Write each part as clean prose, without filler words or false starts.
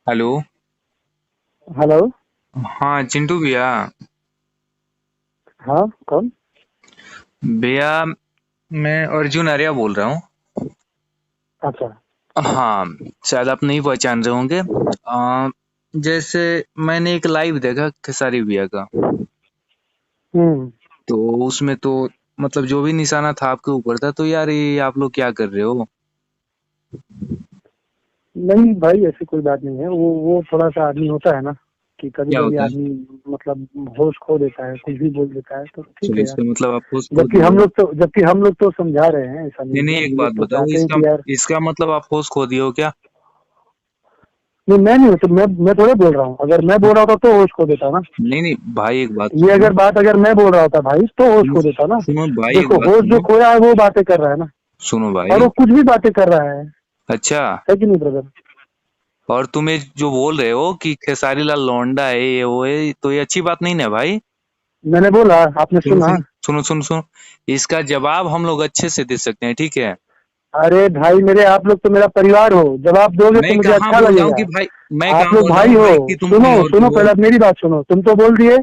Hello. Hello. हाँ चिंटू भैया। हाँ, कौन? भैया मैं अर्जुन आर्या बोल रहा हूँ। अच्छा। हाँ, शायद आप नहीं पहचान रहे होंगे। जैसे मैंने एक लाइव देखा खेसारी भैया का, हम्म। तो उसमें तो मतलब जो भी निशाना था आपके ऊपर था, तो यार ये आप लोग क्या कर रहे हो? नहीं भाई, ऐसी कोई बात नहीं है। वो थोड़ा सा आदमी होता है ना कि कभी क्या कभी होता है? आदमी मतलब होश खो देता है, कुछ भी बोल देता है, तो ठीक चलो है यार। इसका मतलब आप होश खो जबकि दिए हम हो। लोग तो जबकि हम लोग तो समझा रहे हैं, ऐसा नहीं नहीं नहीं, है। एक हम लोग बात तो बताओ, चाहते हैं इसका कि यार। इसका मतलब आप होश खो दिए हो क्या? नहीं, मैं नहीं, तो मैं थोड़ा बोल रहा हूँ। अगर मैं बोल रहा होता तो होश खो देता ना। नहीं नहीं भाई, एक बात ये सुनो। अगर मैं बोल रहा होता भाई, तो होश खो देता ना। सुनो भाई, एक देखो, बात होश जो सुनो। खोया है वो बातें कर रहा है ना। सुनो और भाई। वो कुछ भी बातें कर रहा अच्छा। है कि नहीं ब्रदर? और तुम्हें जो बोल रहे हो कि खेसारी लाल लौंडा है, ये वो है, तो ये अच्छी बात नहीं ना भाई। मैंने बोला, आपने सुनो सुना? सुनो सुनो सुनो सुनो, इसका जवाब हम लोग अच्छे से दे सकते हैं, ठीक है? अरे भाई मेरे, आप लोग तो मेरा परिवार हो। जब आप दोगे तो मैं मुझे कहाँ अच्छा बोल रहा हूँ लगेगा। कि भाई, मैं आप कहाँ लोग बोल रहा भाई हूँ हो। भाई कि तुम सुनो कहीं और के सुनो, हो। पहले अब मेरी बात सुनो। तुम तो बोल दिए,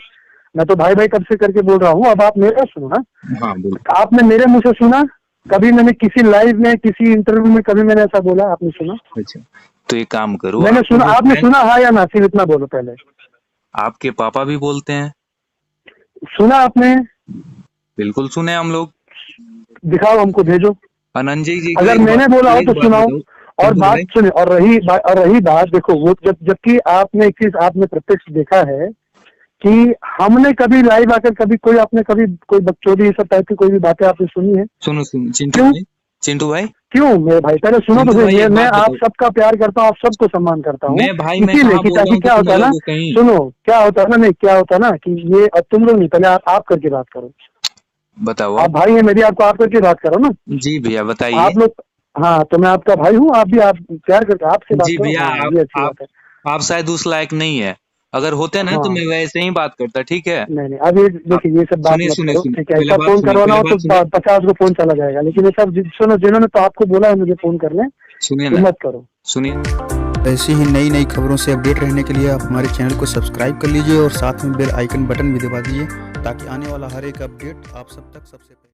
मैं तो भाई भाई कब से करके बोल रहा हूँ। अब आप मेरा सुनो ना। हाँ बोल। आपने मेरे मुंह से सुना? कभी मैंने किसी लाइव में, किसी इंटरव्यू में कभी मैंने ऐसा बोला? आपने सुना? अच्छा, तो एक काम करो, मैंने आपके सुना? जो आपने फैन, सुना? हाँ या ना, सिर्फ इतना बोलो पहले। आपके पापा भी बोलते हैं। सुना आपने? बिल्कुल सुने हम लोग। दिखाओ, हमको भेजो। अनंजय जी को अगर एक बात, मैंने बोला हो एक तो बात सुनाओ। बताओ और चिंटू बात भाई। सुने। और रही बात, देखो वो जबकि आपने एक चीज आपने प्रत्यक्ष देखा है कि हमने कभी लाइव आकर कभी कोई, आपने कभी कोई बकचोदी, ये सब टाइप की कोई भी बातें आपने सुनी है? सुनो सुनो चिंटू क्यों? भाई। चिंटू भाई। क्यों मेरे भाई, पहले सुनो तो चिंटू सही। भाई एक मैं बात आप बताओ। सबका प्यार करता हूँ, आप सबको सम्मान करता हूँ। मैं इसीलिए कहाँ कि बोल रहा ताकि हूँ कि क्या तुम होता है अलग ना, हो कहीं। सुनो, क्या होता है ना, नहीं क्या होता है ना कि ये अब तुम लोग नहीं, पहले आप करके बात करो। बताओ आप आप। भाई है मेरी, आपको आप करके बात करो ना। जी भैया बताइए। आप लोग। हाँ, तो मैं आपका भाई हूँ, आप भी, आप प्यार करके आपसे बात जी करो। भैया, हाँ, आप ये अच्छी आप बात है। आप शायद उस लायक नहीं है। अगर होते ना तो हाँ। मैं वैसे ही बात करता, ठीक है? नहीं नहीं, अभी आप देखिए, ये सब बात सुनिए मत सुनिए करो, सुनिए, ठीक है? पहले ऐसा बात फोन सुनिए, करवाना पहले हो तो बात सुनिए। 50 को फोन चला जाएगा। लेकिन ये सब सुनो, जिन्होंने तो आपको बोला है मुझे फोन करने, सुनिए ये ना, मत करो। सुनिए। ऐसी ही नई नई खबरों से अपडेट रहने के लिए आप हमारे चैनल को सब्सक्राइब कर लीजिए और साथ में बेल आइकन बटन भी दबा दीजिए, ताकि आने वाला हर एक अपडेट आप सब तक सबसे पहले